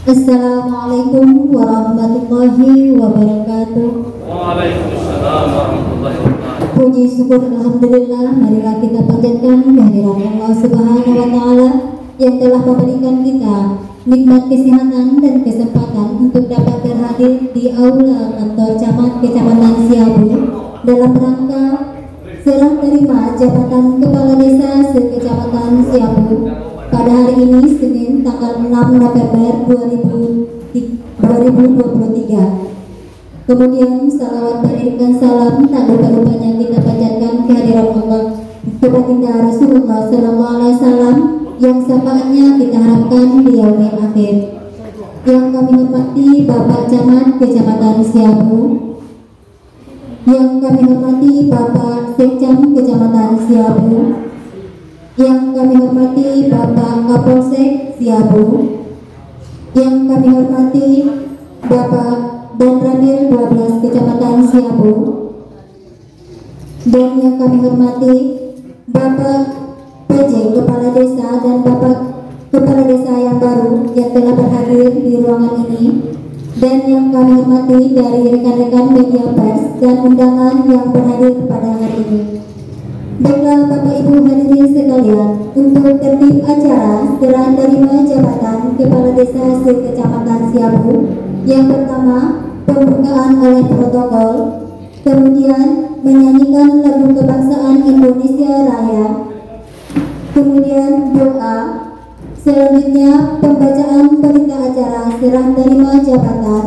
Assalamualaikum warahmatullahi wabarakatuh. Waalaikumsalam warahmatullahi wabarakatuh. Puji syukur alhamdulillah, marilah kita panjatkan kehadiran Allah Subhanahu wa taala yang telah memberikan kita nikmat kesehatan dan kesempatan untuk dapat berhadir di aula kantor camat Kecamatan Siabu dalam rangka serah terima jabatan Kepala Desa se-Kecamatan Siabu pada hari ini Senin tanggal 6 November 2023. Kemudian salawat berikan salam tak lupa-lupanya kita panjatkan kehadiran Allah kepada baginda Rasulullah sallallahu alaihi wasallam yang syafaatnya kita harapkan di yaumil akhir. Yang kami hormati Bapak Camat Kecamatan Siabu, yang kami hormati Bapak Sekcam Kecamatan Siabu, yang kami hormati Bapak Kapolsek Siabu, yang kami hormati Bapak Danramil 12 Kecamatan Siabu, dan yang kami hormati Bapak PJ Kepala Desa dan Bapak Kepala Desa yang baru yang telah berhadir di ruangan ini, dan yang kami hormati dari rekan-rekan media pers dan undangan yang berhadir pada hari ini. Baiklah Bapak Ibu hadirin sekalian, untuk tertib acara serah terima jabatan Kepala Desa se-Kecamatan Siabu, yang pertama pembukaan oleh protokol, kemudian menyanyikan lagu kebangsaan Indonesia Raya, kemudian doa, selanjutnya pembacaan berita acara serah terima jabatan,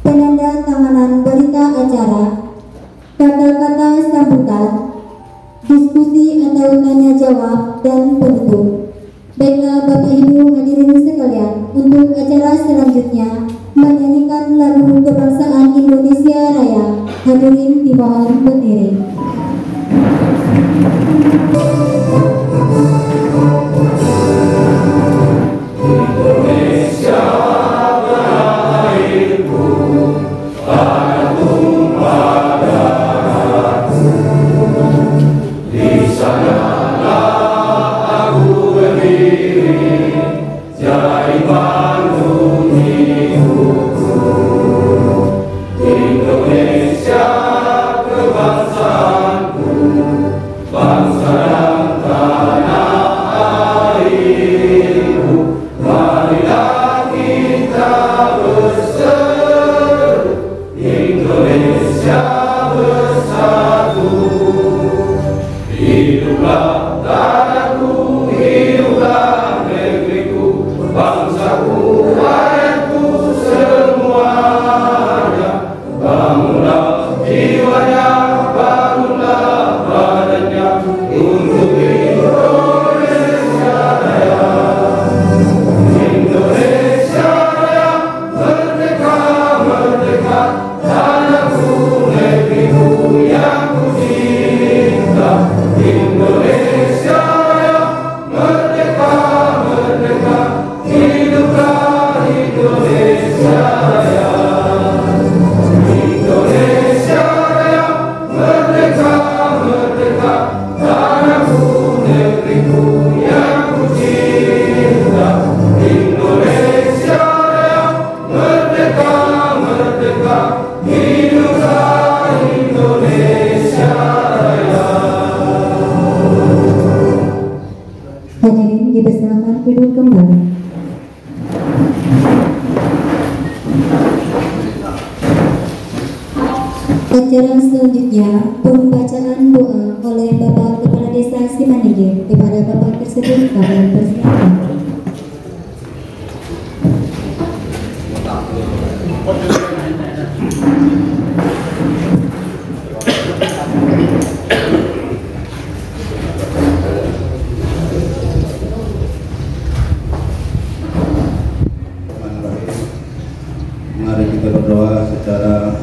penanda tanganan berita acara, kata-kata sambutan, diskusi atau tanya jawab, dan penutup. Baiklah Bapak Ibu hadirin sekalian, untuk acara selanjutnya menyanyikan lagu kebangsaan Indonesia Raya. Hadirin dimohon berdiri. Indonesia airku, tanah tumpah darahku, di sanalah aku berdiri, jadi bangun hidupku. Indonesia kebangsaanku, bangsa dan tanah airku, marilah kita berseru, Indonesia bersatu. Hiduplah tanahku, hiduplah negeriku, bangsaku, rakyatku semuanya. Bangunlah jiwanya, bangunlah badannya untuk Indonesia Raya. Indonesia Raya, merdeka, merdeka, tanahku, negeriku yang ku cinta. Indonesia Raya, merdeka, merdeka, hiduplah Indonesia Raya. Indonesia Raya, merdeka, merdeka, tanahku, negeriku yang ku cinta. Indonesia Raya, merdeka, merdeka, hiduplah Indonesia Raya. Hadirin dipersilakan duduk kembali. Acara selanjutnya pembacaan doa oleh Bapak Kepala Desa Simanege. Kepada Bapak tersebut kami persilakan. Mari kita berdoa secara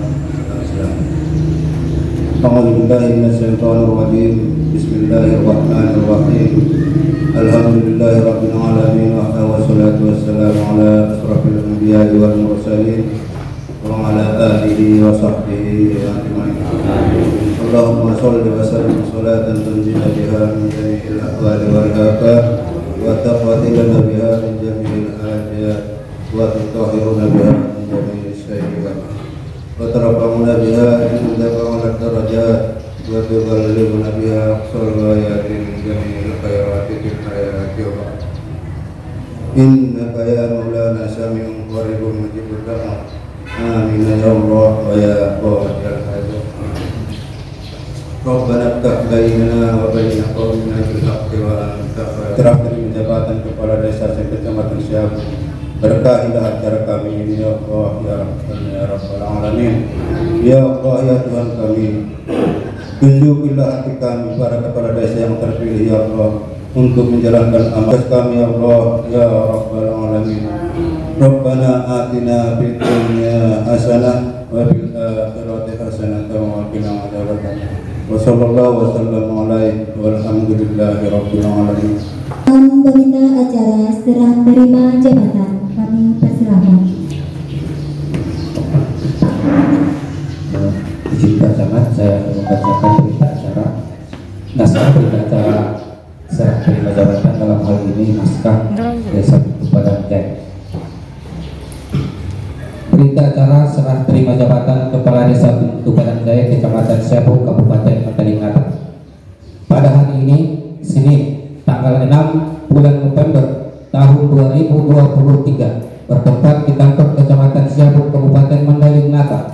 A'udzubillahi minasyaitonirrajim. Bismillahirrahmanirrahim. Alhamdulillahirabbil alamin wa wassalatu wassalamu ala asrofil anbiya'i wal mursalin wa ala alihi wa sahbihi ajma'in. Allahumma shalli wa sallim salatan tunjina biha min jami'il ahwali wal afat wa taqwatilana biha min jami'il hajat wa وتطهرنا بها من جميع السيئات وترفعنا بها عندك أعلى الدرجات وتبلغنا بها أقصى الغايات من جميع الخيرات في الحياة وبعد إنك يا مولانا سميع قريب مجيب الدعاء آمين يا الله ويا قاضي الحاجات ربنا افتح بيننا وبين قومنا بالحق وأنت terakhir jabatan kepala desa Kecamatan Syabu, berkahilah acara kami ini ya Allah ya Rahman ya Rabbal Alamin. Ya Allah ya Tuhan kami, tunjukilah hati kami para kepala desa yang terpilih ya Allah untuk menjalankan amanah kami ya Allah ya Rabbal Alamin. Rabbana atina fid dunya hasanah wa fil akhirati hasanah wa qina adzabannar. Wa sallallahu wasallam alaihi walhamdulillahi rabbil alamin. Peminta acara serah terima jabatan, kami persilahkan. Izin Pak Camat, saya membacakan berita acara. Naskah berita acara serah terima jabatan dalam hal ini naskah Desa Pintu Padang Jaya. Berita acara serah terima jabatan Kepala Desa Pintu Padang Jaya, Kecamatan Syabu, Kabupaten Mandailing Natal. Pada hari ini, Senin, tanggal 6 bulan November tahun 2023, bertempat di kantor Kecamatan Syabu, Kabupaten Mandailing Natal,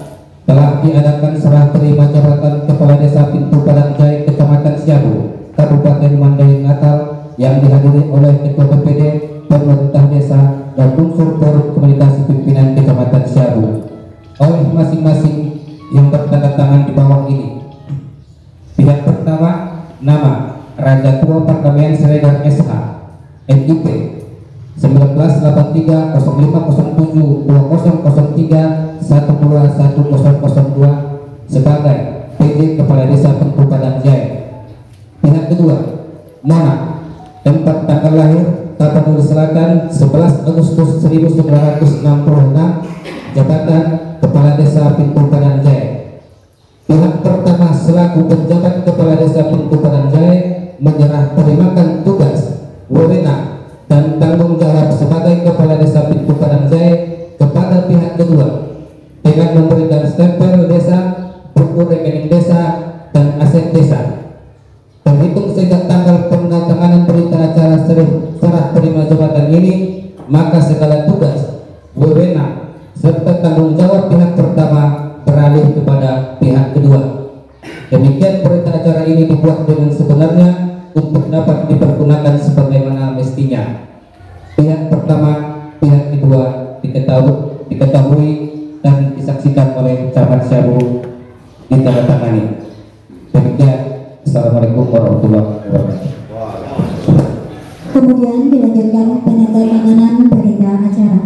telah diadakan serah terima jabatan Kepala Desa Pintu Padang Jaya, Kecamatan Syabu, Kabupaten Mandailing Natal, yang dihadiri oleh Ketua BPD, Pemerintah Desa, dan unsur forum komunikasi pimpinan Kecamatan Syabu oleh masing-masing yang bertanda tangan di bawah ini. Pihak pertama, nama Raja Tua Perdamaian Siregar SH, NIP 1983 0507 2003 121002 sebagai PJ Kepala Desa Pintu Padang Jaya. Pihak kedua, Mona, tempat tanggal lahir Tapanuli Selatan 11 Agustus 1966, jabatan Kepala Desa Pintu Padang Jaya. Pihak pertama selaku penjabat Kepala Desa Pintu Padang Jaya menyerah terimakan tugas, wewenang, dan tanggung jawab sebagai Kepala Desa Pintu Padang Jaya kepada pihak kedua dengan memberikan stempel desa, buku rekening desa, dan aset desa. Terhitung sejak tanggal penandatanganan berita acara serah terima jabatan ini, maka segala tugas, wewenang, serta tanggung jawab pihak pertama beralih kepada pihak kedua. Demikian berita acara ini dibuat dengan sebenarnya untuk dapat dipergunakan sebagaimana mestinya. Pihak pertama, pihak kedua diketahui dan disaksikan oleh Camat Syabu, ditandatangani. Demikian. Assalamualaikum warahmatullahi wabarakatuh. Kemudian dilanjutkan penandatanganan berita acara.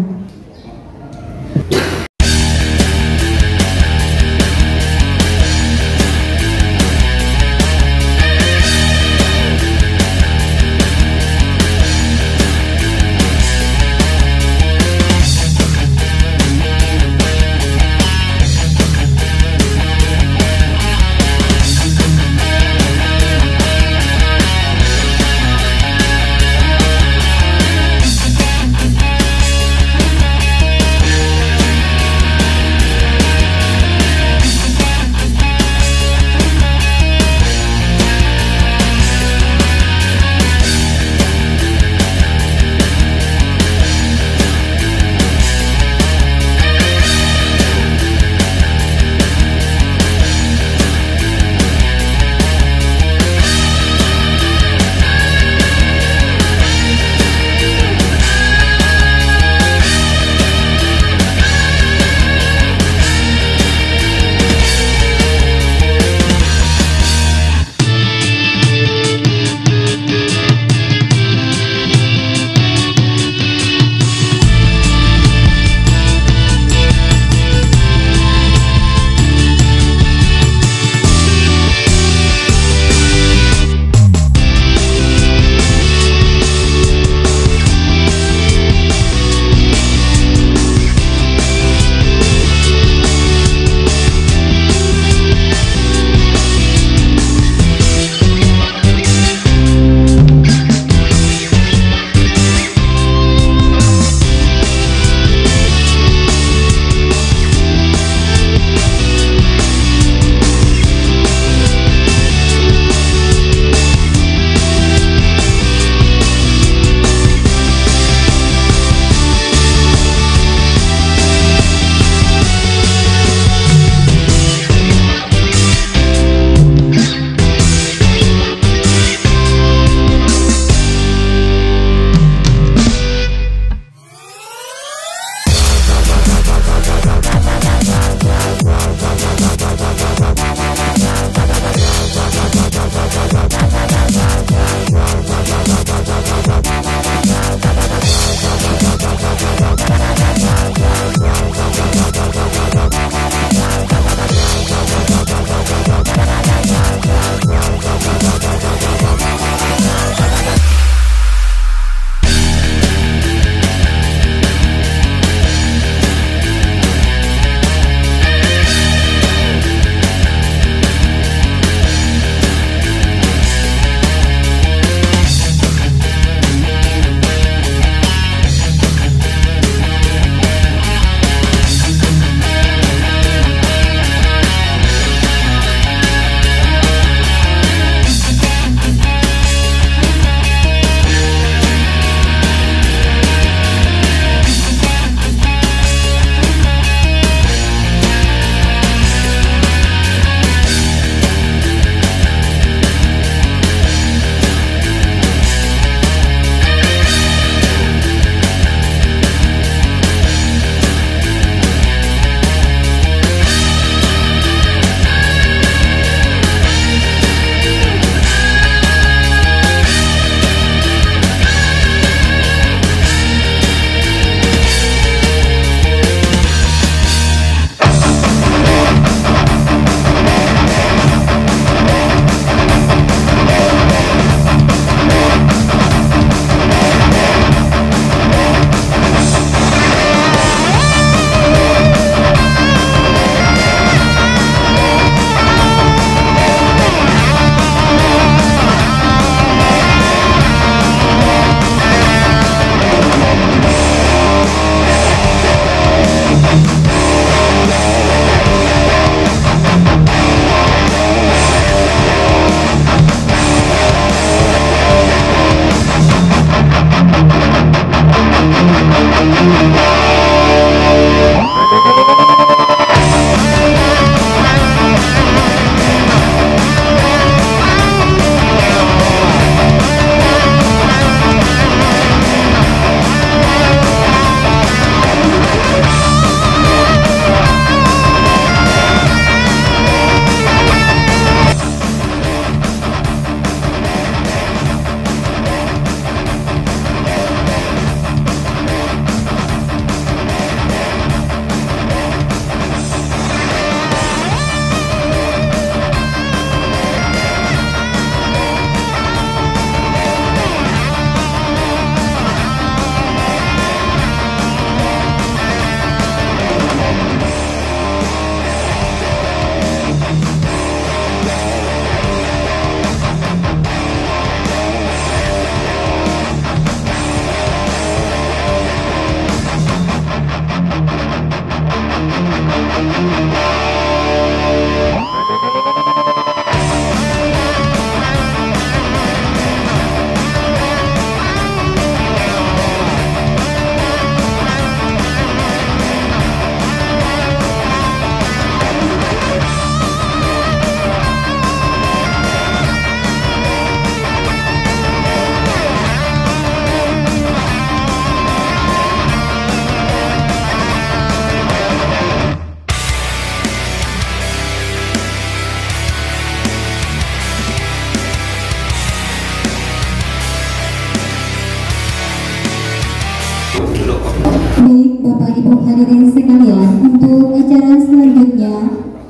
Ibu hadirin sekalian, untuk acara selanjutnya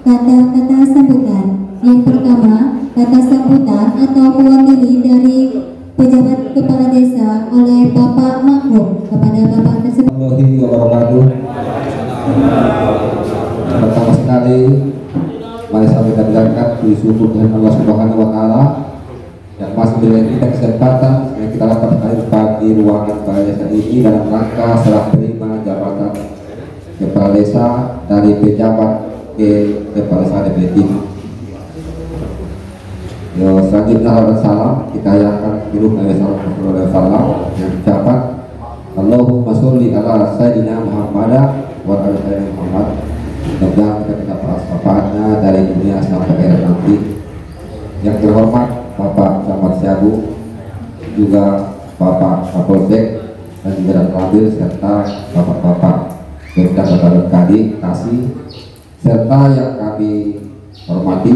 kata-kata sambutan. Yang pertama, kata sambutan atau mewakili dari pejabat kepala desa oleh Bapak Makrum kepada Bapak tersebut. Warahmatullahi wabarakatuh. Pertama sekali, mari saya dengarkan bersyukur dengan Allah Subhanahu Wa Taala yang masih memberikan kita kesempatan yang kita dapat hadir pagi ruangan kepala desa ini dalam rangka serah terima jabatan kepala desa dari pejabat ke kepala desa definitif. Selanjutnya salam kita akan hidup Nabi Sallallahu Alaihi Wasallam yang ucapan Allahumma sholli ala Sayyidina Muhammad wa ala Sayyidina Muhammad. Mudah-mudahan kita dapat manfaatnya dari dunia sampai akhirat nanti. Yang terhormat Bapak Camat Siagu, juga Bapak Kapolsek dan juga dan Rambil serta Bapak-Bapak Pemda Kota Kadi, Kasih, serta yang kami hormati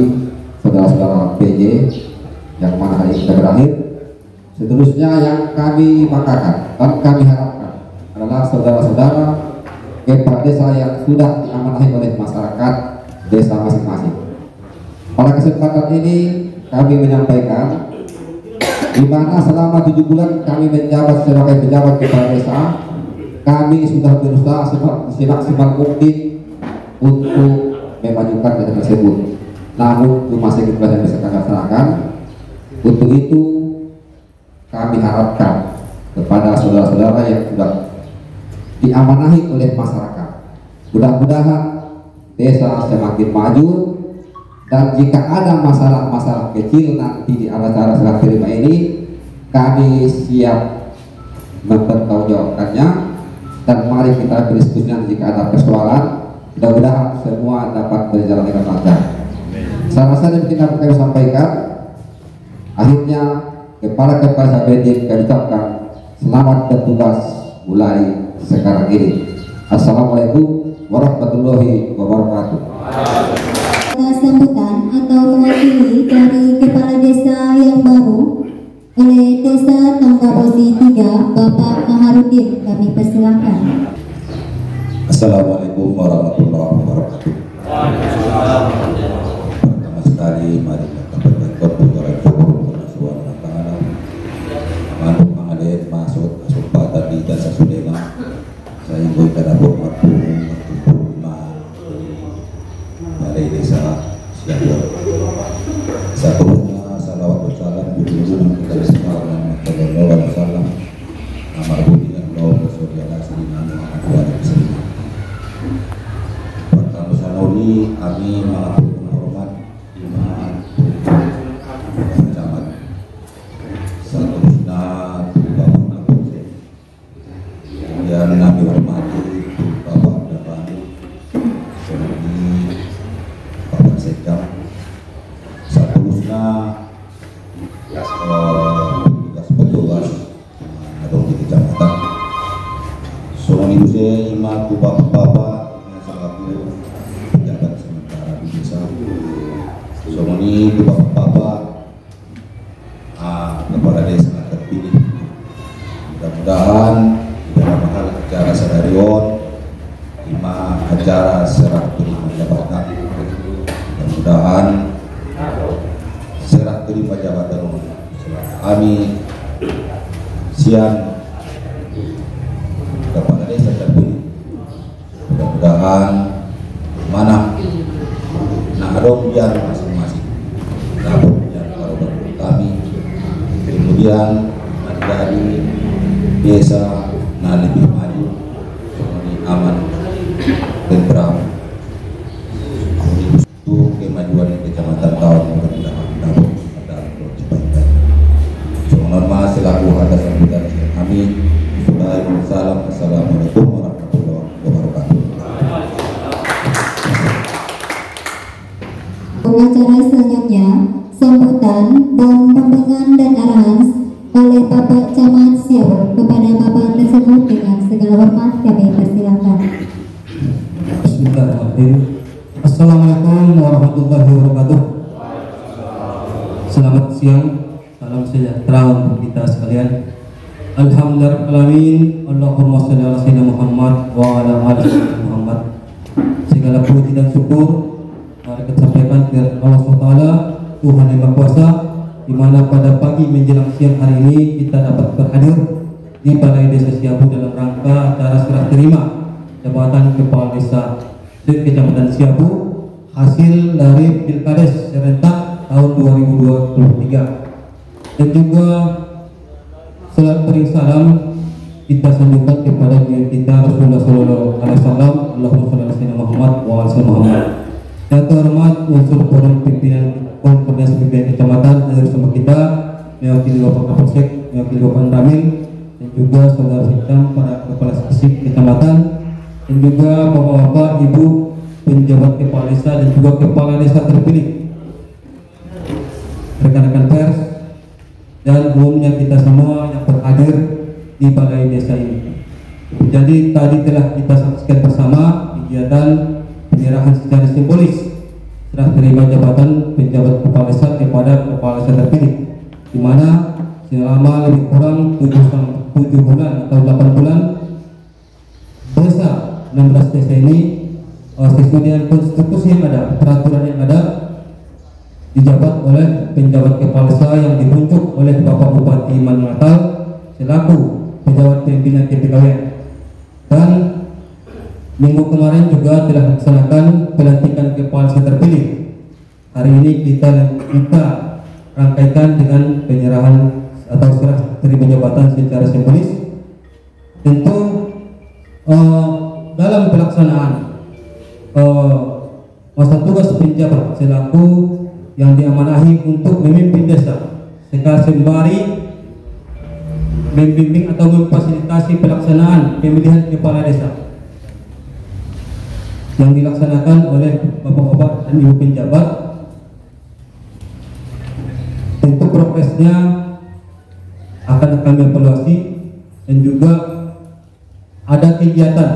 saudara-saudara PJ yang mana hari ini kita berakhir. Seterusnya yang kami banggakan dan kami harapkan adalah saudara-saudara kepala desa yang sudah diamanahi oleh masyarakat desa masing-masing. Pada kesempatan ini kami menyampaikan di mana selama 7 bulan kami menjabat sebagai pejabat kepala desa, kami sudah berusaha semaksimal mungkin untuk memajukan desa tersebut. Namun itu masih kita bisa laksanakan. Untuk itu kami harapkan kepada saudara-saudara yang sudah diamanahi oleh masyarakat, mudah-mudahan desa semakin maju, dan jika ada masalah-masalah kecil nanti di acara serah terima ini kami siap mempertanggungjawabkannya, dan mari kita berdiskusi jika ada persoalan. Mudah-mudahan semua dapat berjalan dengan lancar. Saya rasa yang kita kami sampaikan, akhirnya kepala BD kami ucapkan selamat bertugas mulai sekarang ini. Assalamualaikum warahmatullahi wabarakatuh. Kata sambutan atau mewakili dari kepala desa yang baru oleh Desa Tanggabosi 3, Bapak Kaharudin, kami persilakan. Assalamualaikum warahmatullahi wabarakatuh. Pertama sekali mari kita berdoa kepada Allah Subhanahu wa taala. Manuk mangadet masuk asupa tadi dan sasudena. Saya ingin kita hormat balai desa Siaga. Seterusnya salawat wassalam berjulur kepada Rasulullah sallallahu alaihi wasallam. Amar budi Allahumma sholli ala sayyidina Muhammad wa ala alihi. Pertama sanoli kami mengaturkan hormat imam camat. Seterusnya Bapak Kapolsek. Kemudian kami hormati Bapak Dapani, seperti Bapak Sekam. Seterusnya petugas atau di kecamatan. Soalnya itu saya imam bapak-bapak yang selaku pejabat sementara di desa. Soalnya itu bapak-bapak kepala desa terpilih. Mudah-mudahan dalam hal acara sadarion, imam acara serah terima jabatan. Mudah-mudahan serah terima jabatan kami siang kepala desa terpilih. Mudah-mudahan mana nadong biar masing-masing dapat biar kalau kami kemudian menjadi desa lebih maju, aman, tentram untuk kemajuan kecamatan tahun mudah-mudahan dapat ada cepat. Norma selaku atas sambutan kami. Salam. Assalamualaikum warahmatullahi wabarakatuh. Acara selanjutnya sambutan dan pembengan dan arahan oleh Bapak Camat Siago. Kepada Bapak tersebut dengan segala hormat kami persilakan. Bismillahirrahmanirrahim. Assalamualaikum warahmatullahi wabarakatuh. Selamat siang, salam sejahtera untuk kita sekalian. Alhamdulillahirrahmanirrahim. Allahumma sholli ala sayyidina Muhammad wa ala ali sayyidina Muhammad. Segala puji dan syukur mari kita sampaikan kepada Allah SWT, Tuhan yang Maha Kuasa, di mana pada pagi menjelang siang hari ini kita dapat berhadir di Balai Desa Siabu dalam rangka acara serah terima jabatan Kepala Desa di Kecamatan Siabu hasil dari Pilkades serentak tahun 2023. Dan juga salat beri salam kita sambungkan kepada kita Rasulullah Sallallahu Alaihi Wasallam. Allahumma sholli ala sayyidina Muhammad wa ala ali Muhammad. Yang terhormat unsur forum pimpinan koordinasi pimpinan kecamatan yang bersama kita mewakili Bapak Kapolsek, mewakili Bapak Ramil, dan juga saudara hitam para kepala seksi kecamatan, dan juga bapak-bapak, ibu penjabat kepala desa dan juga kepala desa terpilih, rekan-rekan pers, dan umumnya kita semua yang berhadir di balai desa ini. Jadi tadi telah kita saksikan bersama kegiatan penyerahan secara simbolis serah terima jabatan penjabat kepala desa kepada kepala desa terpilih, di mana selama lebih kurang 7 bulan atau 8 bulan desa 16 desa ini sesuai dengan konstitusi yang ada, peraturan yang ada, dijabat oleh penjabat kepala desa yang ditunjuk oleh Bapak Bupati Manuel Natal selaku pejabat pimpinan KPKWN. Dan minggu kemarin juga telah dilaksanakan pelantikan kepala desa terpilih. Hari ini kita rangkaikan dengan penyerahan atau serah terima jabatan secara simbolis. Tentu dalam pelaksanaan masa tugas penjabat selaku yang diamanahi untuk memimpin desa secara sembari membimbing atau memfasilitasi pelaksanaan pemilihan kepala desa yang dilaksanakan oleh bapak-bapak dan ibu penjabat. Tentu progresnya akan kami evaluasi, dan juga ada kegiatan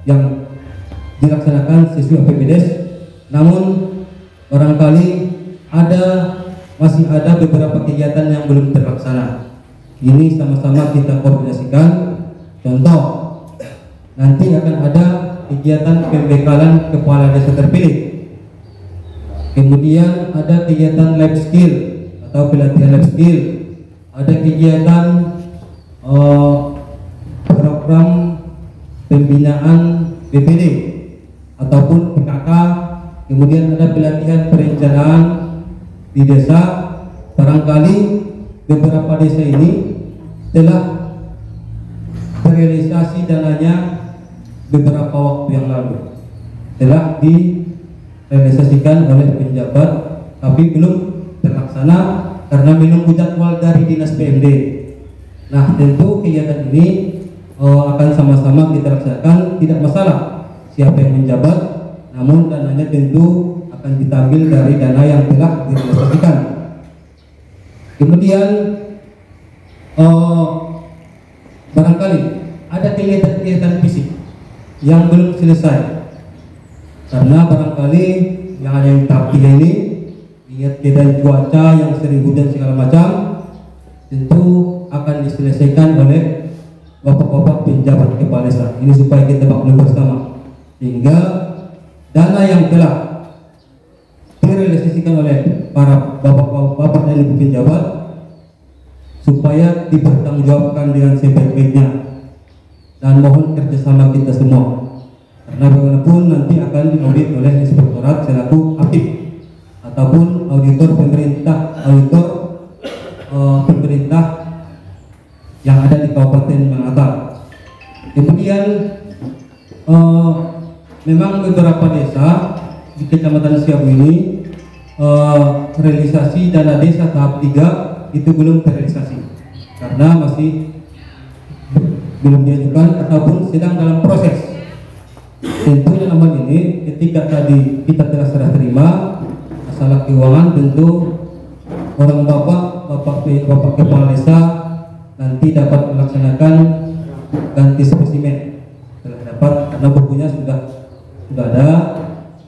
yang dilaksanakan sesuai PPDS, namun barangkali masih ada beberapa kegiatan yang belum terlaksana. Ini sama-sama kita koordinasikan. Contoh, nanti akan ada kegiatan pembekalan kepala desa terpilih, kemudian ada kegiatan life skill atau pelatihan life skill, ada kegiatan program pembinaan BPD ataupun PKK, kemudian ada pelatihan perencanaan di desa. Barangkali beberapa desa ini telah terrealisasi dananya beberapa waktu yang lalu, telah direalisasikan oleh penjabat, tapi belum terlaksana karena menunggu jadwal dari dinas PMD. Nah, tentu kegiatan ini akan sama-sama kita laksanakan, tidak masalah siapa yang menjabat, namun dananya tentu akan kita ambil dari dana yang telah direalisasikan. Kemudian barangkali ada kegiatan fisik yang belum selesai, karena barangkali yang ada yang tahap 3 ini lihat keadaan cuaca yang sering hujan segala macam, tentu akan diselesaikan oleh bapak-bapak penjabat kepala desa ini supaya kita maklum bersama, sehingga dana yang telah direalisasikan oleh para bapak-bapak dan ibu penjabat supaya dipertanggungjawabkan dengan sebaik-baiknya, dan mohon kerjasama kita semua, karena bagaimanapun nanti akan diaudit oleh inspektorat selaku aktif ataupun auditor pemerintah yang ada di Kabupaten Natal. Kemudian memang beberapa desa di Kecamatan Siabu ini realisasi dana desa tahap 3 itu belum terrealisasi karena masih belum diajukan ataupun sedang dalam proses. Tentu dalam hal ini ketika tadi kita telah serah terima masalah keuangan, tentu orang bapak kepala desa nanti dapat melaksanakan ganti spesimen, telah dapat karena bukunya sudah ada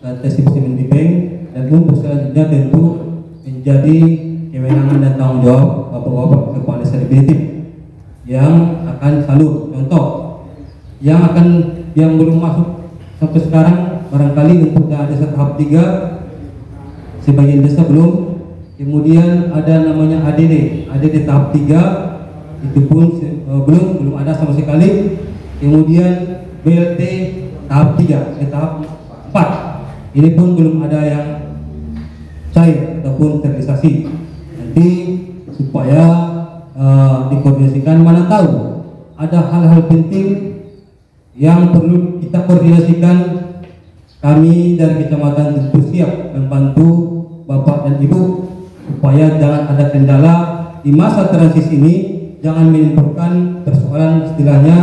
ganti spesimen di bank, dan untuk selanjutnya tentu menjadi kewenangan dan tanggung jawab bapak-bapak kepala desa definitif. yang akan salur. Contoh yang belum masuk sampai sekarang barangkali untuk desa tahap 3 sebagian desa belum. Kemudian ada namanya ADD tahap 3 itu pun belum ada sama sekali. Kemudian BLT tahap 3 tahap 4 ini pun belum ada yang cair ataupun terrealisasi. Nanti supaya dikoordinasikan, mana tahu ada hal-hal penting yang perlu kita koordinasikan. Kami dari kecamatan tentu siap membantu Bapak dan Ibu supaya jangan ada kendala di masa transisi ini, jangan menimbulkan persoalan istilahnya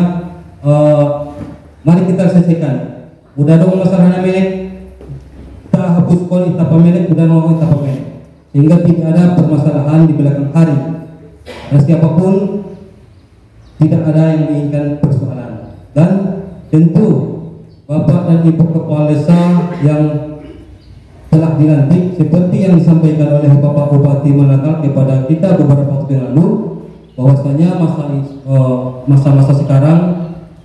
mari kita selesaikan. Udah dong masalahnya milik, kita hapus kon itapa milik, udah mau itapa milik, sehingga tidak ada permasalahan di belakang hari. Dan siapapun tidak ada yang menginginkan persoalan. Dan tentu Bapak dan Ibu Kepala Desa yang telah dilantik seperti yang disampaikan oleh Bapak Bupati Malakal kepada kita beberapa waktu yang lalu, bahwasanya masa-masa sekarang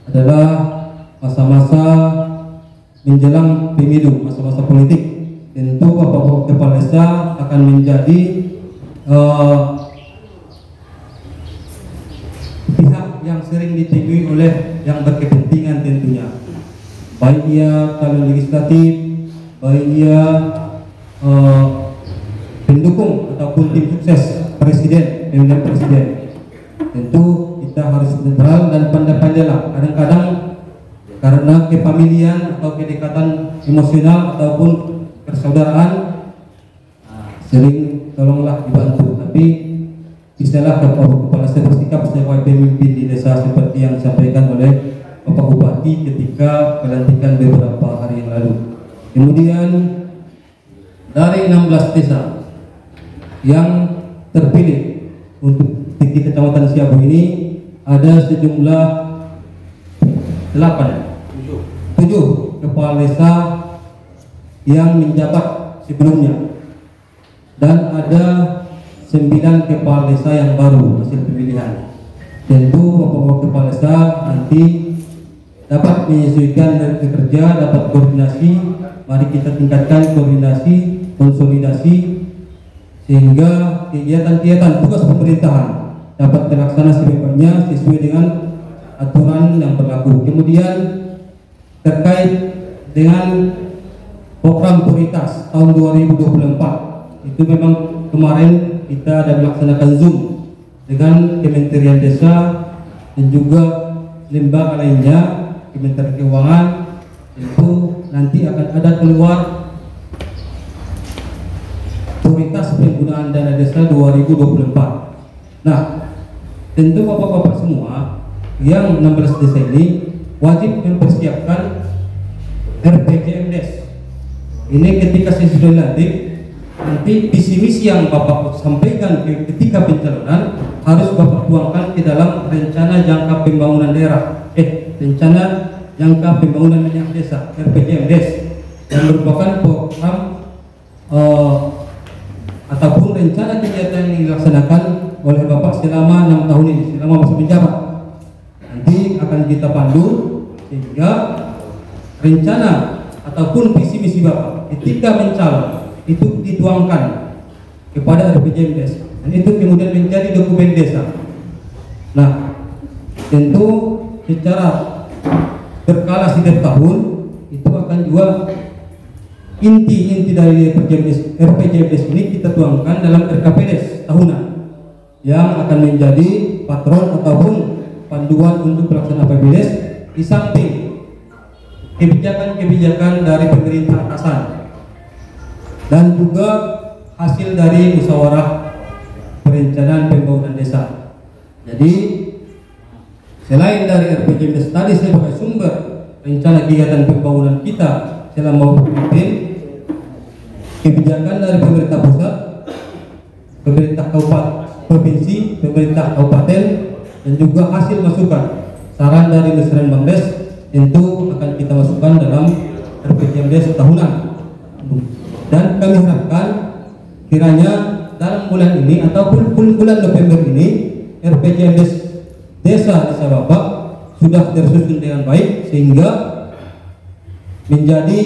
adalah masa-masa menjelang pemilu, masa-masa politik. Tentu Bapak Kepala Desa akan menjadi pihak yang sering ditemui oleh yang berkepentingan tentunya, baik ia calon legislatif, baik ia pendukung ataupun tim sukses presiden, pemilihan presiden. Tentu kita harus netral dan pandai-pandailah. Kadang-kadang karena kefamilian atau kedekatan emosional ataupun persaudaraan sering tolonglah dibantu, tapi bisalah kepala desa bersikap sebagai pemimpin di desa seperti yang disampaikan oleh Bapak Bupati ketika pelantikan beberapa hari yang lalu. Kemudian dari 16 desa yang terpilih untuk di Kecamatan Siabu ini ada sejumlah 7 kepala desa yang menjabat sebelumnya, dan ada 9 kepala desa yang baru hasil pemilihan. Tentu Bapak kepala desa nanti dapat menyesuaikan dari kerja, dapat koordinasi. Mari kita tingkatkan koordinasi, konsolidasi, sehingga kegiatan-kegiatan tugas pemerintahan dapat terlaksana sebaik-baiknya sesuai dengan aturan yang berlaku. Kemudian terkait dengan program prioritas tahun 2024, itu memang kemarin kita ada melaksanakan Zoom dengan Kementerian Desa dan juga lembaga lainnya, Kementerian Keuangan. Itu nanti akan ada keluar prioritas penggunaan dana desa 2024. Nah, tentu bapak-bapak semua yang 16 desa ini wajib mempersiapkan RPJMdes. Ini ketika saya sudah dilantik, nanti visi misi yang Bapak sampaikan ketika pencalonan harus Bapak tuangkan ke dalam rencana jangka pembangunan daerah, rencana jangka pembangunan minyak desa RPJMdes, yang merupakan program ataupun rencana kegiatan yang dilaksanakan oleh Bapak selama 6 tahun ini, selama masa menjabat. Nanti akan kita pandu sehingga rencana ataupun visi misi Bapak ketika mencalon itu dituangkan kepada RPJMdes, dan itu kemudian menjadi dokumen desa. Nah, tentu secara berkala setiap tahun itu akan juga inti dari RPJMdes ini kita tuangkan dalam RKPDes tahunan yang akan menjadi patron ataupun panduan untuk pelaksanaan RPJMdes, di samping kebijakan-kebijakan dari pemerintah atasan dan juga hasil dari musyawarah perencanaan pembangunan desa. Jadi selain dari RPJMdes tadi sebagai sumber rencana kegiatan pembangunan kita selama memimpin, kebijakan dari pemerintah pusat, pemerintah kabupaten, provinsi, pemerintah kabupaten, dan juga hasil masukan saran dari Musren Bangdes tentu akan kita masukkan dalam RPJMdes tahunan. Dan kami harapkan kiranya dalam bulan ini ataupun bulan November ini RPJMdes desa-desa Bapak sudah tersusun dengan baik sehingga menjadi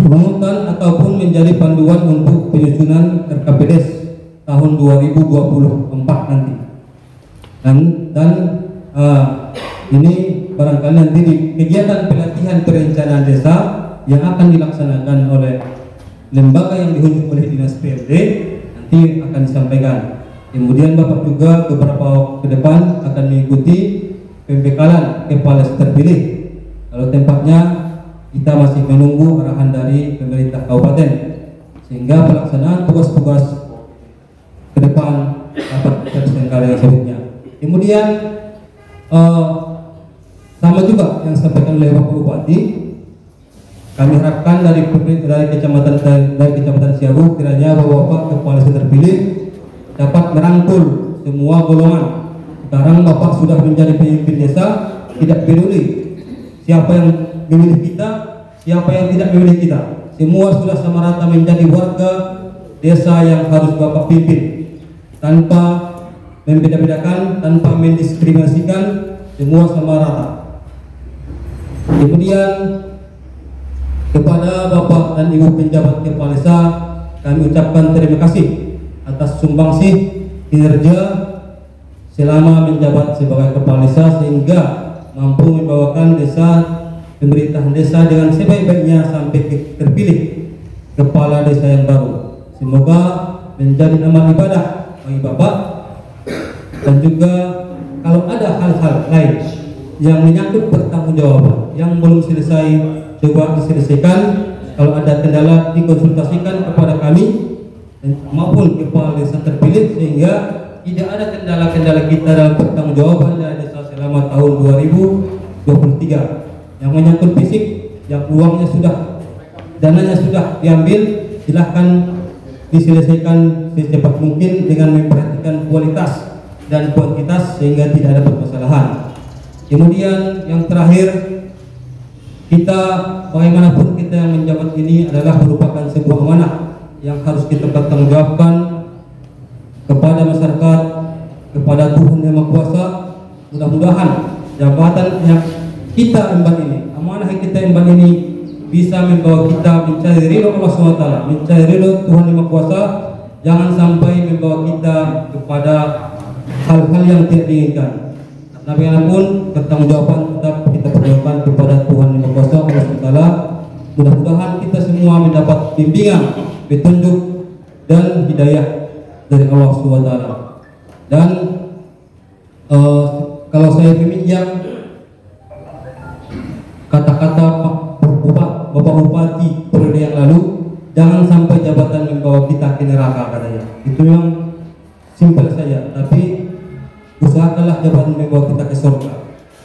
runutan ataupun menjadi panduan untuk penyusunan RKPDes tahun 2024 nanti. Dan ini barangkali nanti di kegiatan pelatihan perencanaan desa yang akan dilaksanakan oleh lembaga yang diunjuk oleh Dinas PLD nanti akan disampaikan. Kemudian Bapak juga beberapa waktu ke depan akan mengikuti pembekalan kepala desa terpilih. Kalau tempatnya kita masih menunggu arahan dari pemerintah kabupaten sehingga pelaksanaan tugas-tugas ke depan dapat terselenggara yang sebutnya. Kemudian sama juga yang disampaikan oleh Bapak Bupati, kami harapkan dari kecamatan Siabu kiranya Bapak kepala desa terpilih dapat merangkul semua golongan. Sekarang Bapak sudah menjadi pemimpin desa, tidak peduli siapa yang memilih kita, siapa yang tidak memilih kita. Semua sudah sama rata menjadi warga desa yang harus Bapak pimpin, tanpa membeda-bedakan, tanpa mendiskriminasikan, semua sama rata. Kemudian kepada Bapak dan Ibu penjabat kepala desa, kami ucapkan terima kasih atas sumbangsih kinerja selama menjabat sebagai kepala desa sehingga mampu membawakan pemerintahan desa dengan sebaik-baiknya sampai terpilih kepala desa yang baru. Semoga menjadi amal ibadah bagi Bapak, dan juga kalau ada hal-hal lain yang menyangkut pertanggungjawaban yang belum selesai, coba diselesaikan. Kalau ada kendala dikonsultasikan kepada kami maupun kepala desa terpilih sehingga tidak ada kendala-kendala kita dalam pertanggungjawaban dari desa selama tahun 2023 yang menyangkut fisik, yang uangnya sudah, dananya sudah diambil, silahkan diselesaikan secepat mungkin dengan memperhatikan kualitas dan kuantitas sehingga tidak ada permasalahan. Kemudian yang terakhir, kita bagaimanapun kita yang menjabat ini adalah merupakan sebuah amanah yang harus kita pertanggungjawabkan kepada masyarakat, kepada Tuhan Yang Maha Kuasa. Mudah-mudahan jabatan yang kita emban ini, amanah yang kita emban ini bisa membawa kita mencari ridho Allah SWT, mencari ridho Tuhan Yang Maha Kuasa. Jangan sampai membawa kita kepada hal-hal yang tidak diinginkan. Karena bagaimanapun pertanggungjawaban tetap kita percayakan kepada Tuhan Yang Maha Kuasa Allah SWT. Mudah-mudahan kita semua mendapat bimbingan, petunjuk dan hidayah dari Allah SWT. Dan kalau saya meminjam kata-kata Bapak Bupati periode yang lalu, jangan sampai jabatan membawa kita ke neraka katanya. Itu yang simpel saja, tapi usahakanlah jabatan membawa kita ke surga.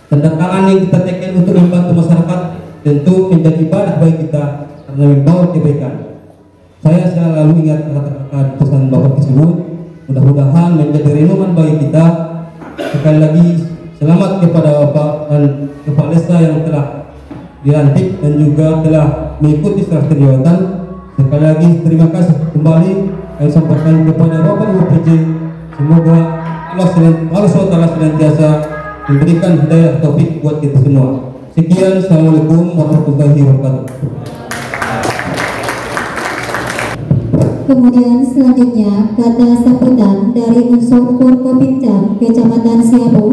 Tanda tangan yang kita tekan untuk membantu masyarakat tentu menjadi ibadah bagi kita karena membawa kebaikan. Saya selalu ingat kata-kata pesan Bapak tersebut. Mudah-mudahan menjadi renungan bagi kita. Sekali lagi selamat kepada Bapak dan kepala desa yang telah dilantik dan juga telah mengikuti serah jabatan. Sekali lagi terima kasih kembali saya sampaikan kepada Bapak Ibu PJ. Semoga Allah SWT senantiasa memberikan hidayah taufik buat kita semua. Sekian, assalamualaikum warahmatullahi wabarakatuh. Kemudian selanjutnya kata sambutan dari unsur Forkopimda Kecamatan Siabu,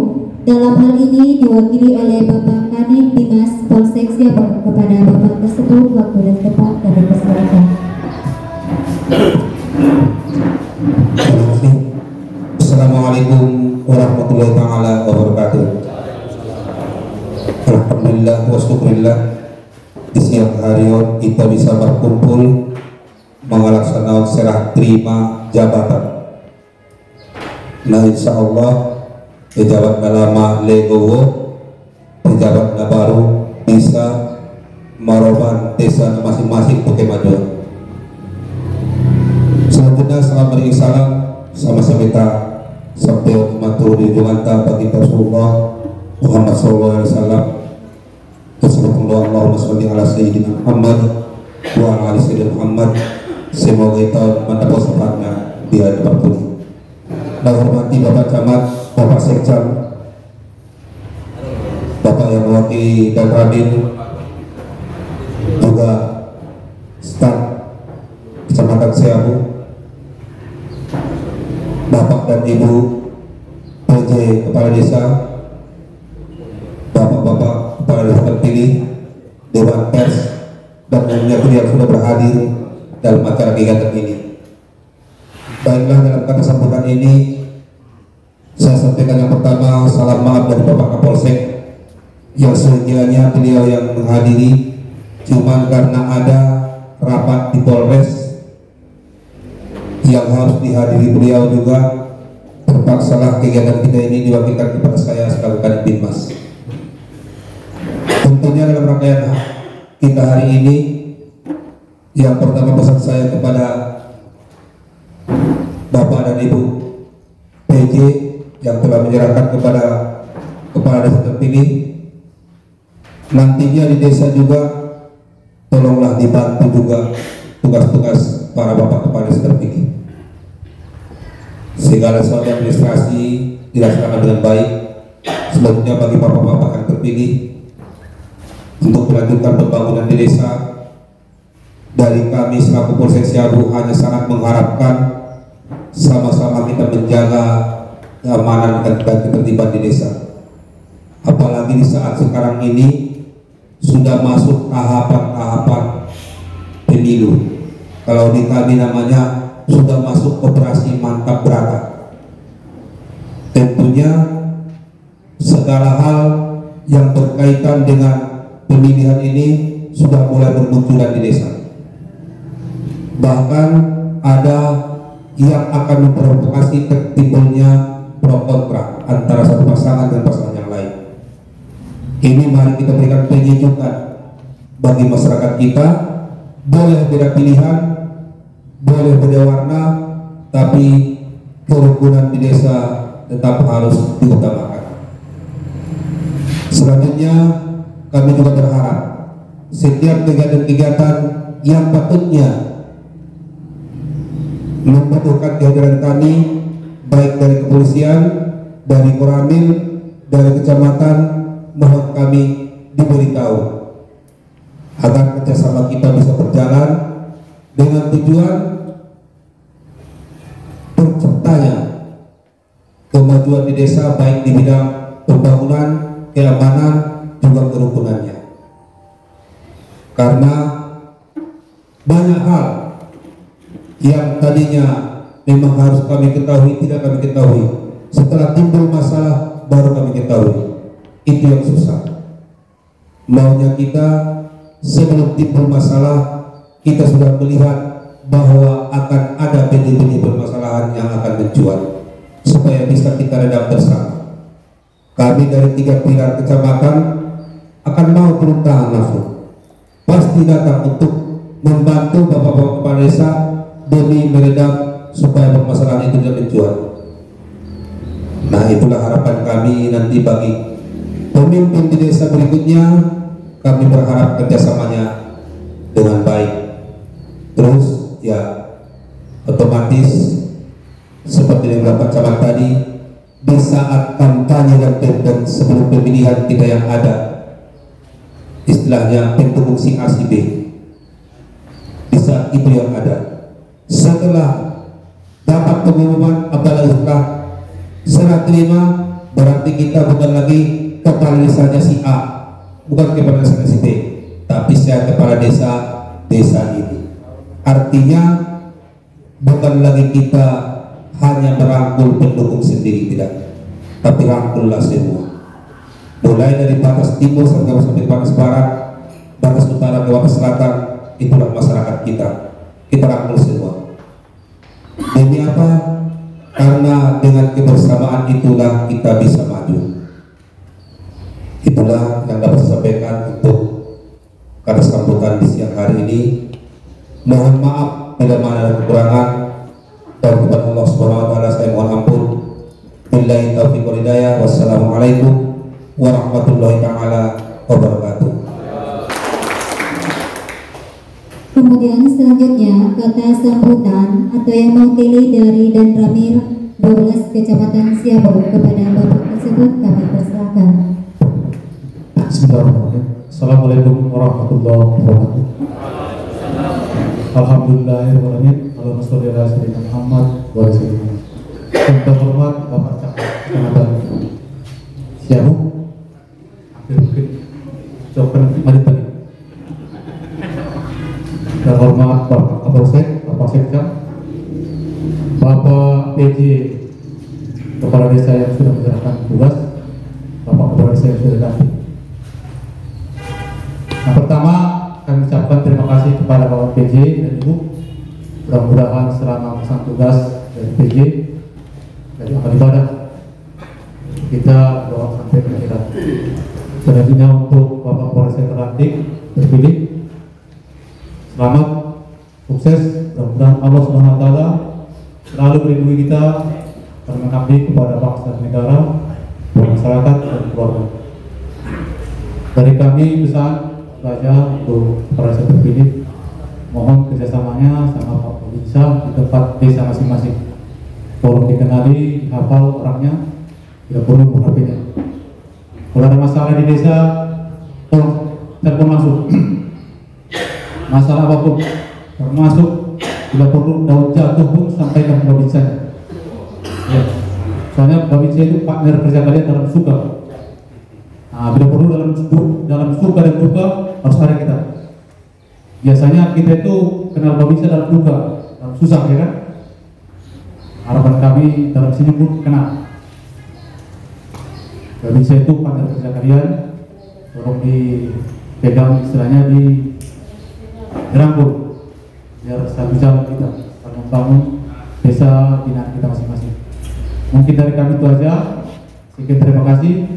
dalam hal ini diwakili oleh Bapak Kanit Dimas Polsek Siabu. Kepada Bapak tersebut waktu dan tempat kami persilakan. Assalamualaikum warahmatullahi taala wabarakatuh. Alhamdulillah wa syukurillah, di siang hari kita bisa berkumpul melaksanakan serah terima jabatan. Nah insya Allah pejabat lama legowo, pejabat baru bisa meroban desa masing-masing Pokemado. Selanjutnya salam beri salam sama-sama kita sampai matur di junjungan bagi Rasulullah Muhammad SAW. Allahumma sholli ala sayyidina Muhammad wa ala ali sayyidina Muhammad. Semoga kita mendapat syafaatnya di hari berikutnya. Saya hormati Bapak Camat, Bapak Sekcam, Bapak yang mewakili dan Radin, juga staf Kecamatan Seabu, Bapak dan Ibu PJ Kepala Desa, Bapak-bapak Kepala Desa terpilih, Dewan Pers, dan umumnya yang sudah berhadir dalam acara kegiatan ini. Baiklah, dalam kata sambutan ini saya sampaikan yang pertama, salam maaf dari Bapak Kapolsek yang sedianya beliau yang menghadiri, cuman karena ada rapat di Polres yang harus dihadiri beliau juga, terpaksalah kegiatan kita ini diwakilkan kepada saya selaku Kadif Binmas. Tentunya dalam rangkaian kita hari ini, yang pertama pesan saya kepada Bapak dan Ibu PJ yang telah menyerahkan kepada Kepala Desa terpilih, nantinya di desa juga tolonglah dibantu juga tugas-tugas para Bapak Kepala Desa terpilih. Segala sesuatu administrasi dilaksanakan dengan baik. Selanjutnya bagi Bapak-Bapak yang terpilih untuk melanjutkan pembangunan di desa, dari kami selaku Polsek Seabu hanya sangat mengharapkan sama-sama kita menjaga keamanan dan ketertiban di desa. Apalagi di saat sekarang ini sudah masuk tahapan-tahapan pemilu. Kalau di kami namanya sudah masuk operasi mantap berata. Tentunya segala hal yang berkaitan dengan pemilihan ini sudah mulai bermunculan di desa. Bahkan ada yang akan memprovokasi timbulnya pro kontra antara satu pasangan dan pasangan yang lain. Ini mari kita berikan penyejukan bagi masyarakat kita. Boleh beda pilihan, boleh beda warna, tapi kerukunan di desa tetap harus diutamakan. Selanjutnya kami juga berharap setiap kegiatan-kegiatan yang patutnya membutuhkan kehadiran kami, baik dari kepolisian, dari Koramil, dari kecamatan, mohon kami diberitahu agar kerjasama kita bisa berjalan dengan tujuan terciptanya kemajuan di desa, baik di bidang pembangunan, keamanan, juga kerukunannya. Karena banyak hal yang tadinya memang harus kami ketahui, tidak kami ketahui. Setelah timbul masalah baru kami ketahui. Itu yang susah. Maunya kita sebelum timbul masalah kita sudah melihat bahwa akan ada benih-benih permasalahan yang akan mencuat, supaya bisa kita redam bersama. Kami dari 3 pilar kecamatan akan mau turun tangan langsung, pasti datang untuk membantu Bapak-Bapak Kepala Desa demi meredam supaya permasalahan itu tidak mencuat. Nah, itulah harapan kami nanti bagi pemimpin di desa berikutnya. Kami berharap kerjasamanya dengan baik. Terus ya otomatis seperti yang Bapak Camat tadi, di saat kampanye dan sebelum pemilihan kita yang ada istilahnya pendukung si A si B, di saat itu yang ada. Setelah dapat pengumuman, apalagi setelah serah terima, berarti kita bukan lagi kepala desanya si A, bukan kepala desanya si B, tapi saya kepala desa ini. Artinya bukan lagi kita hanya merangkul pendukung sendiri, tidak, tapi rangkullah semua, mulai dari batas timur sampai batas barat, batas utara ke batas selatan. Itulah masyarakat kita rangkul semua. Demi apa? Karena dengan kebersamaan itulah kita bisa maju. Itulah yang dapat saya sampaikan untuk kata sambutan di siang hari ini. Mohon maaf bila mana ada kekurangan, dan kepada Allah Subhanahu wa taala saya mohon ampun. Billahi taufiq wal hidayah. Wassalamualaikum warahmatullahi taala wabarakatuh. Kemudian selanjutnya kata sambutan atau yang mewakili dari Dan Ramil 12 Kecamatan Siabung. Kepada Bapak tersebut kami persilakan. Bismillahirrahmanirrahim. Assalamualaikum warahmatullahi wabarakatuh. Alhamdulillahirrahmanirrahim. Allahumma sholli ala sayyidina Muhammad wa ala sayyidina. Yang terhormat Bapak Camat Kecamatan Siabung. Hampir mungkin jawabkan mari tadi. Terhormat Bapak Kapolsek, Bapak Sekda, Bapak PJ Kepala Desa yang sudah menjalankan tugas, Bapak Kepala Desa yang sudah datang. Yang pertama, kami ucapkan terima kasih kepada Bapak PJ dan Ibu. Mudah-mudahan selama masa tugas dari PJ dari amal ibadah kita doa sampai ke akhirat. Selanjutnya untuk Bapak Polsek terlantik terpilih, selamat, sukses. Mudah-mudahan Allah SWT selalu melindungi kita dan mengabdi kepada bangsa dan negara, masyarakat dan keluarga. Dari kami pesan saja untuk para terpilih, mohon kerjasamanya sama Pak Polisa di tempat desa masing-masing. Tolong dikenali, dihafal orangnya, tidak perlu HP-nya. Kalau ada masalah di desa, tolong telepon langsung. Masalah apapun, termasuk tidak perlu daun jatuh pun sampaikan ke Babinsa. Ya. Soalnya Babinsa itu partner kerja kalian dalam suka. Nah, bila perlu dalam suka dan duka harus ada kita. Biasanya kita itu kenal Babinsa dalam duka, dalam susah, ya kan? Harapan kami dalam sini pun kenal. Babinsa itu partner kerja kalian, tolong dipegang, istilahnya di dirangkul biar satu jalan kita membangun desa binaan kita masing-masing. Mungkin dari kami itu aja. Sekian, terima kasih.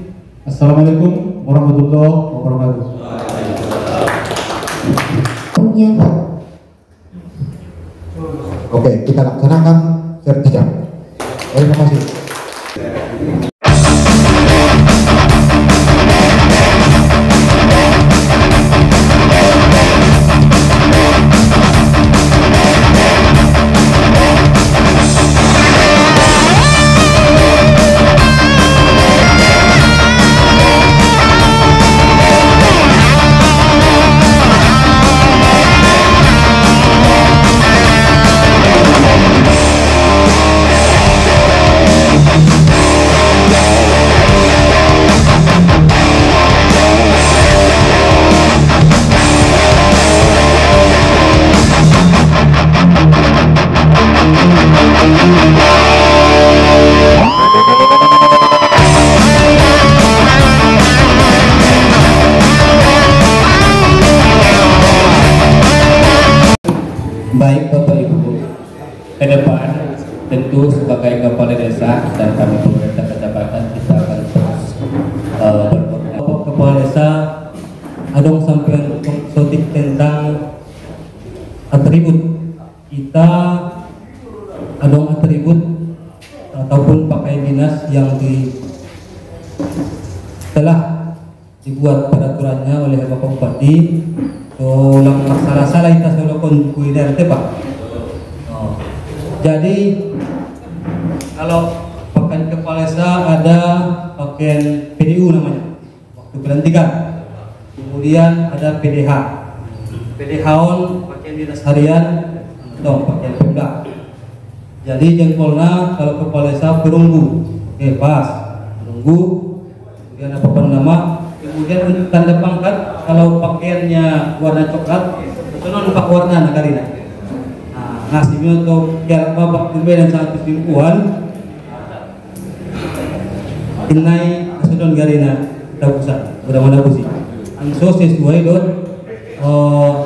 Assalamualaikum warahmatullahi wabarakatuh. Oke, kita laksanakan sertifikat. Terima kasih. Baik Bapak Ibu, ke depan tentu sebagai kepala desa dan kami pemerintah kecamatan kita akan terus berkoordinasi. Bapak Kepala Desa adong sampai sotik tentang atribut kita, adong atribut ataupun pakai dinas yang telah dibuat peraturannya oleh Bapak Bupati. So, lang masalah-salah kita solo kuliner itu Pak. Oh. Jadi kalau pakaian kepala desa ada pakaian PDU namanya, waktu pelantikan. Kemudian ada PDH, PDH-on pakaian dinas harian atau pakaian Pemda. Jadi jempolnya kalau kepala desa perunggu, oke pas perunggu. Kemudian apa nama? Kemudian untuk tanda pangkat, kalau pakaiannya warna coklat, itu non pak warna nakarina. Nah, ngasihnya untuk kiara babak tumbe dan sangat kesimpulan, inai kesedon garina tabusan, mudah-mudahan busi. Anso sesuai don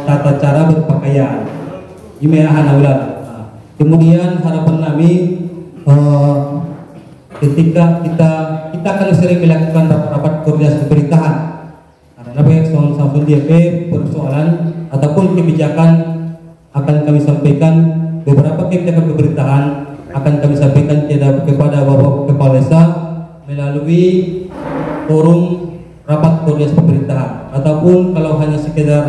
tata cara berpakaian. Imeahan awal. Kemudian harapan kami ketika kita akan sering melakukan rapat koordinasi pemerintahan karena banyak soal-soal DP persoalan ataupun kebijakan akan kami sampaikan. Beberapa kebijakan pemerintahan akan kami sampaikan kepada Bapak Kepala Desa melalui forum rapat koordinasi pemerintahan, ataupun kalau hanya sekedar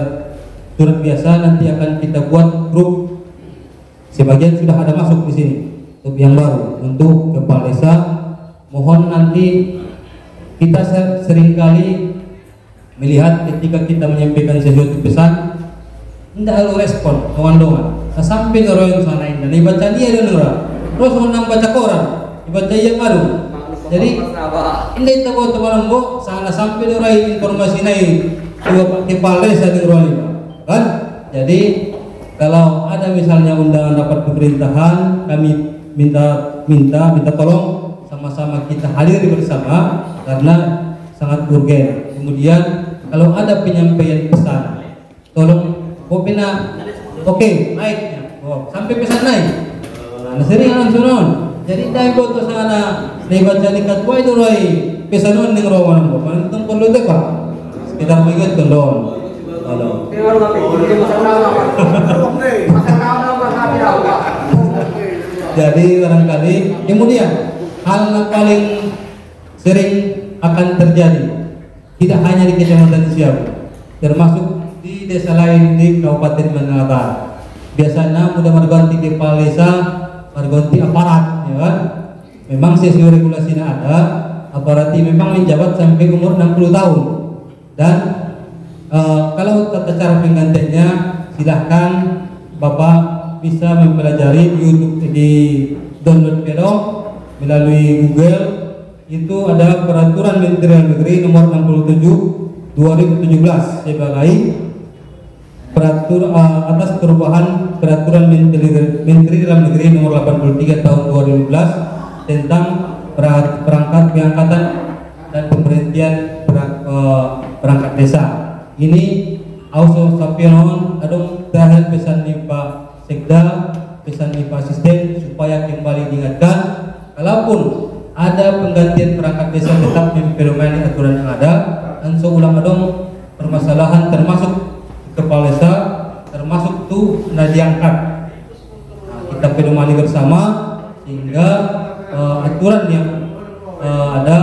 surat biasa nanti akan kita buat grup. Sebagian sudah ada masuk di sini. yang baru untuk kepala desa. Mohon nanti kita seringkali melihat ketika kita menyampaikan sesuatu pesan tidak harus respon dongan-dongan. Sampai orang yang sana ini dibaca dia dan orang terus menang baca koran dibaca yang baru. Jadi ini kita buat teman bu sana sampai orang informasi naik dua kepala desa di orang ini kan. Jadi kalau ada misalnya undangan rapat pemerintahan, kami minta tolong sama-sama kita hadir bersama karena sangat urgen. Kemudian kalau ada penyampaian pesan, tolong kopina oke naiknya, sampai pesan naik. Nah, sering langsung. Jadi dai foto sana dibaca di ketua itu roi pesanon ning rawan kok. Pantung perlu deh Pak. Sekitar mengingat kendon. Halo. Jadi barangkali kemudian hal yang paling sering akan terjadi tidak hanya di Kecamatan Siau, termasuk di desa lain di Kabupaten Manalata. Biasanya mudah merganti kepala desa, merganti aparat, ya kan? Memang sesuai regulasinya ada, aparat ini memang menjabat sampai umur 60 tahun. Dan kalau tata cara penggantiannya silahkan Bapak bisa mempelajari di YouTube, di download pedok melalui Google. Itu ada peraturan Menteri Dalam Negeri nomor 67 2017 sebagai atas perubahan peraturan Menteri Dalam Negeri nomor 83 tahun 2012 tentang perangkat pengangkatan dan pemberhentian perangkat desa. Ini auso sapionon adong terakhir pesan di Pak Sekda, pesan di Pak Asisten supaya kembali diingatkan kalaupun ada penggantian perangkat desa tetap mempermainkan aturan yang ada. Dan seulang adong permasalahan termasuk kepala desa termasuk tuh diangkat. Nah, kita pedomani bersama sehingga aturan yang ada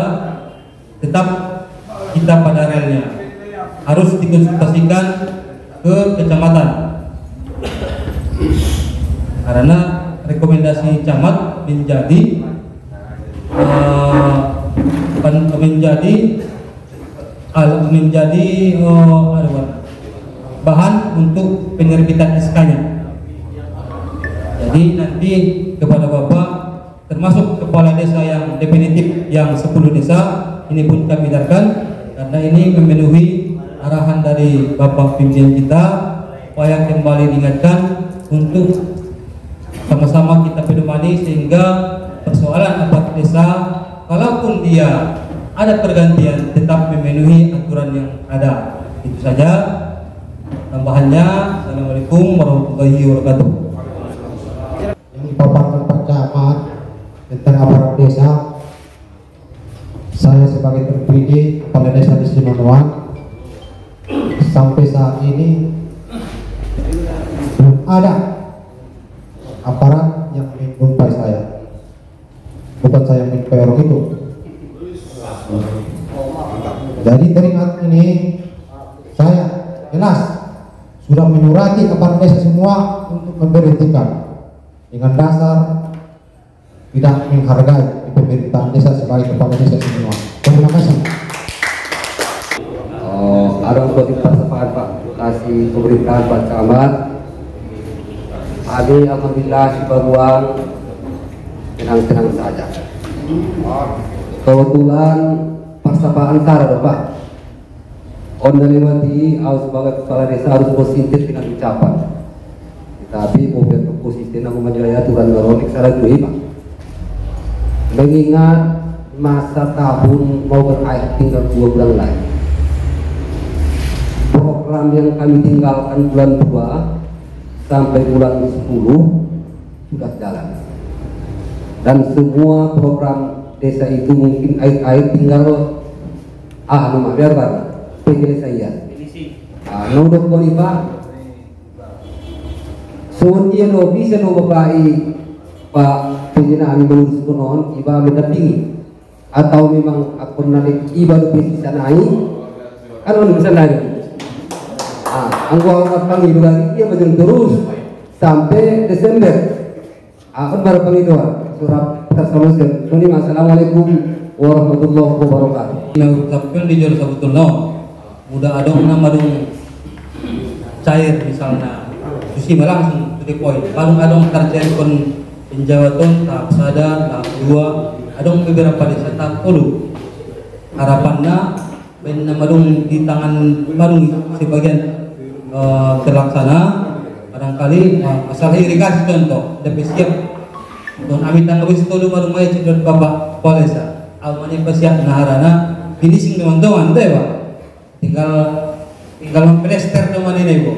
tetap kita pada relnya. Harus dikonsultasikan ke kecamatan karena rekomendasi camat menjadi bahan untuk penerbitan SK-nya. Jadi nanti kepada Bapak termasuk kepala desa yang definitif yang 10 desa ini pun kami darkan karena ini memenuhi arahan dari Bapak pimpinan kita supaya kembali diingatkan untuk sama-sama kita pedomani sehingga persoalan aparat desa kalaupun dia ada pergantian tetap memenuhi aturan yang ada. Itu saja tambahannya. Assalamualaikum warahmatullahi wabarakatuh. Yang dipaparkan Pak Camat tentang aparat desa, saya sebagai terpilih kepala desa di Sinonuan sampai saat ini belum ada aparat yang menjumpai saya. Bukan saya menjumpai orang itu. Jadi teringat ini saya jelas sudah menyurati aparat desa semua untuk memberhentikan dengan dasar tidak menghargai pemerintahan desa sebagai kepala desa semua. Terima kasih. Ada untuk dipersepakat Pak kasih pemerintahan Pak Camat. Kami alhamdulillah di Baruang tenang-tenang saja. Kebetulan persapaan Antara Pak Ondaliwati sebagai kepala desa harus positif dengan ucapan. Tapi mobil positif aku menjadi aturan baronik salah itu Pak. Mengingat masa tahun mau berakhir tinggal 2 bulan lagi. Program yang kami tinggalkan bulan 2 sampai bulan 10 sudah jalan. Dan semua program desa itu mungkin air tinggal biar Pak PG saya. Nodok Pak. So dia no bisa no bapai Pak penjena kami melurus konon iba mendampingi atau memang akun nalik iba bisa naik kan on bisa naik. Angguang panggil lagi dia macam terus sampai Desember. Baru panggil doang. surat terselesai. Assalamualaikum warahmatullahi wabarakatuh. Mengucapkan di jual sebetulnya mudah adong nama dong cair misalnya susi langsung to the point. Baru adong tercair kon penjawatan tahap sada tahap 2 adong beberapa desa tahap 10. Harapannya ben nama dong di tangan baru sebagian terlaksana barangkali masalah irigasi contoh dapat siap don amit tanggawis itu baru mai cedot bapak polesa almani pasiak naharana finishing teman-teman teh Pak tinggal memplester teman ini Bu.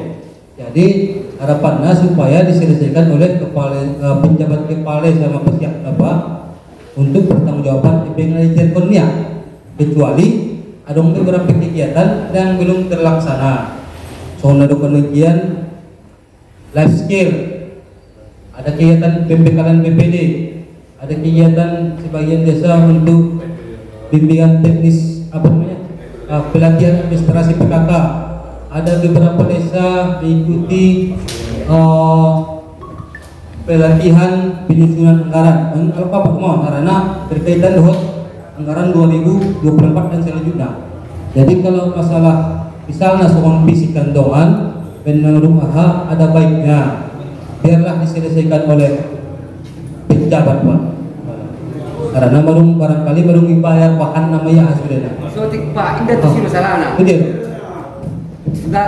Jadi harapannya supaya diselesaikan oleh penjabat kepala sama pasiak Bapak untuk bertanggungjawaban di pengelolaan kurnia, kecuali ada beberapa kegiatan yang belum terlaksana. Soalnya ada penelitian life skill, ada kegiatan pembekalan BPD, ada kegiatan sebagian desa untuk bimbingan teknis pelatihan administrasi PKK, ada beberapa desa diikuti pelatihan penyusunan anggaran apa mau karena berkaitan dengan anggaran 2024 dan selanjutnya. Jadi kalau masalah misalnya soal fisik kantongan menurut ada baiknya biarlah diselesaikan oleh pejabat Pak. Karena barangkali baru dibayar bahan namanya hasilnya. Sotik Pak, indah tuh masalahnya. Betul. Nah,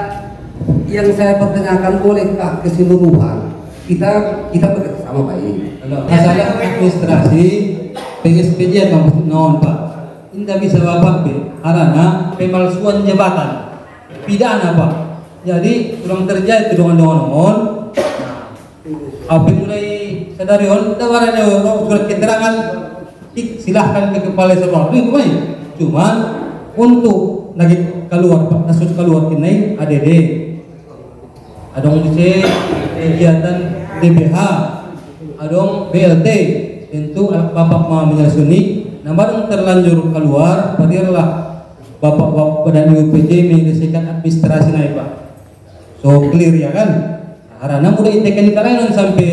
yang saya pertanyakan bolehkah keseluruhan kita bekerja sama Pak ini? Masalah administrasi PSPJ non Pak. Tidak bisa Bapak karena pemalsuan jabatan pidana Pak. Jadi kurang terjadi dengan apa mulai sadarion tawarannya surat keterangan silahkan ke kepala sekolah itu cuman untuk lagi keluar Pak kasus keluar kini ADD adong DC kegiatan DBH adong BLT tentu bapak mau menyelesaikan namun terlanjur keluar padirlah bapak dan UPJ menyelesaikan administrasi naik Pak so clear ya kan karena mudah itekan kalian sampai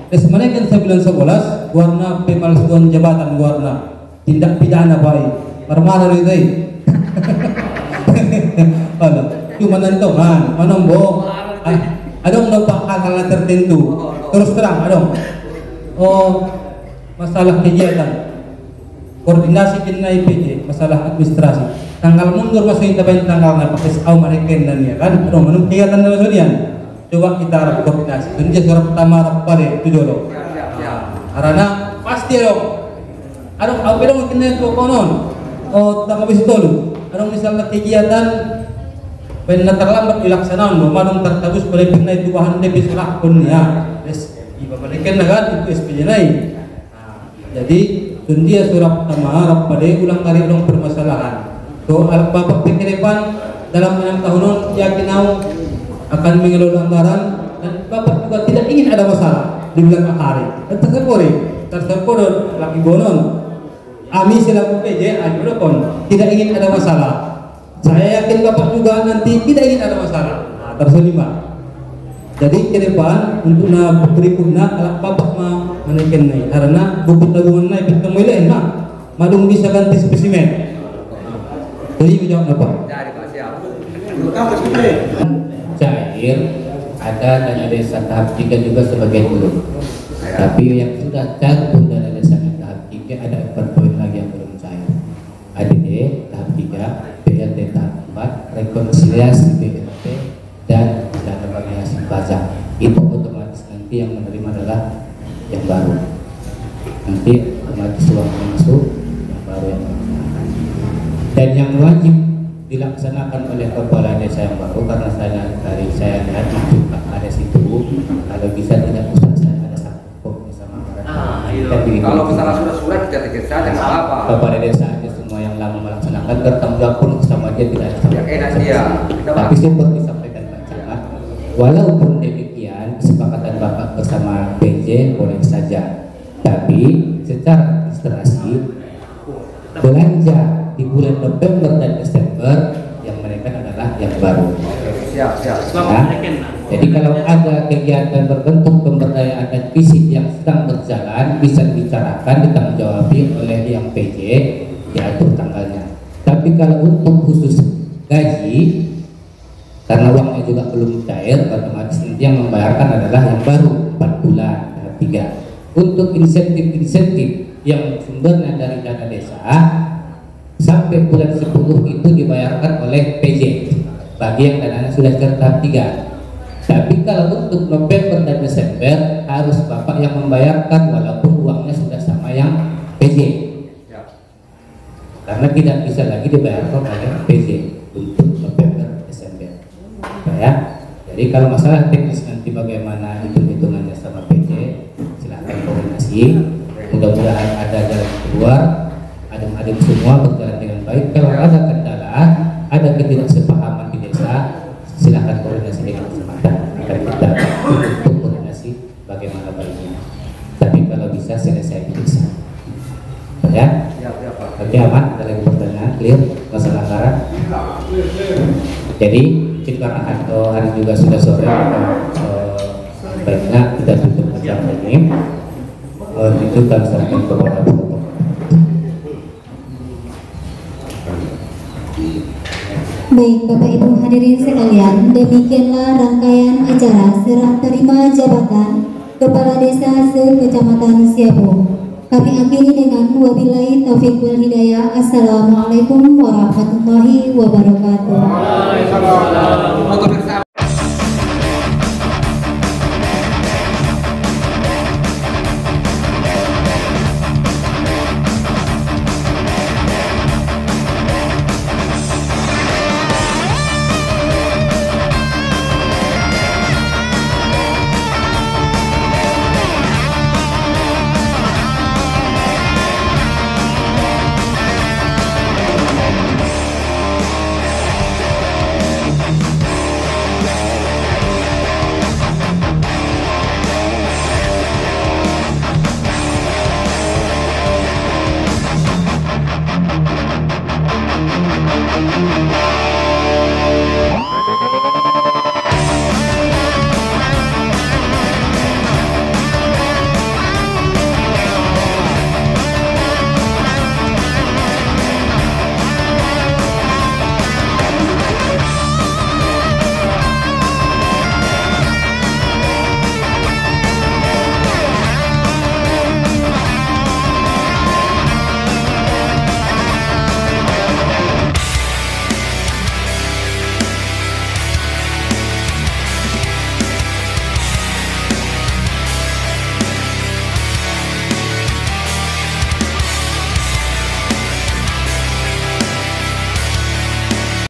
sebenarnya kan 911 warna pemalsuan jabatan warna tindak pidana baik marmara itu cuma nantongan manombo adong dapat hal-hal tertentu terus terang adong masalah kegiatan koordinasi dengan IPJ masalah administrasi tanggal mundur masuk intervensi tanggal pakai sekau mereka dan ya kan adong menurut kegiatan dalam sodian coba kita harap koordinasi ini suara pertama harap pada itu dulu karena pasti dong adong apa dong kena itu konon tak habis itu dulu adong misalnya kegiatan benar terlambat dilaksanakan manung tertabus pada pernah itu bahan lebih salah pun ya iba mereka kan itu SPJ lain jadi dia surat pertama harap pada ulang kali dong permasalahan so bapak pikir depan dalam 6 tahunan yakin akan mengelola anggaran dan bapak juga tidak ingin ada masalah di belakang hari dan tersebut lagi bonon kami selaku PJ tidak ingin ada masalah saya yakin bapak juga nanti tidak ingin ada masalah terselima jadi ke depan untuk berikutnya kalau bapak mau menaikkan naik karena bukit tabungan naik bertemu lain madung bisa ganti spesimen jadi jawab apa? Cair ada dana desa tahap 3 juga sebagai dulu tapi yang sudah cair pun dana desa tahap 3 ada 4 poin lagi yang belum cair ADD tahap 3 BLT tahap 4 rekonsiliasi BLT dan dana variasi pajak itu otomatis nanti yang menerima adalah yang baru nanti otomatis uang masuk yang baru yang melaksanakan dan yang wajib dilaksanakan oleh kepala desa yang baru karena dari saya lihat itu ada situ kalau bisa tidak usah saya ada satu sama kalau masalah surat-surat tidak saja nggak apa-apa kepala desa aja semua yang lama melaksanakan bertanggung jawab pun sama dia tidak ada tapi seperti disampaikan Pak Camat walaupun demikian kesepakatan Bapak bersama PJ boleh saja tapi secara administrasi belanja di bulan November dan Desember yang mereka adalah yang baru. Siap. Nah, Jadi kalau ada kegiatan berbentuk pemberdayaan dan fisik yang sedang berjalan bisa dibicarakan, ditanggung-jawabi oleh yang PJ, diatur tanggalnya. Tapi kalau untuk khusus gaji, karena uangnya juga belum cair, otomatis nanti yang membayarkan adalah yang baru 4 bulan tahap 3. Untuk insentif-insentif yang sumbernya dari dana desa sampai bulan 10 itu dibayarkan oleh PJ bagi yang dananya sudah cair tahap 3. Tapi kalau untuk November dan Desember harus Bapak yang membayarkan walaupun uangnya sudah sama yang PJ, karena tidak bisa lagi dibayarkan oleh PJ untuk November Desember. Ya. Jadi kalau masalah teknis nanti bagaimana hitung-hitungannya sama PJ, silahkan koordinasi. Mudah-mudahan ada jalan keluar, adem-adem semua berjalan dengan baik. Kalau ada kendala, ada ketidaksepahaman di desa, silahkan koordinasi dengan kesempatan. Akan kita untuk koordinasi bagaimana baiknya. Tapi kalau bisa selesai bisa. Ya. Oke, aman. Ada lagi pertanyaan? Clear masalah anggaran? Jadi karena hari juga sudah sore, baiknya kita tutup acara ini. Itu kami sampaikan kepada Bapak. Baik Bapak Ibu hadirin sekalian, demikianlah rangkaian acara serah terima jabatan Kepala Desa se-Kecamatan Siabo. Kami akhiri dengan wabillahi taufiq wal hidayah. Assalamualaikum warahmatullahi wabarakatuh.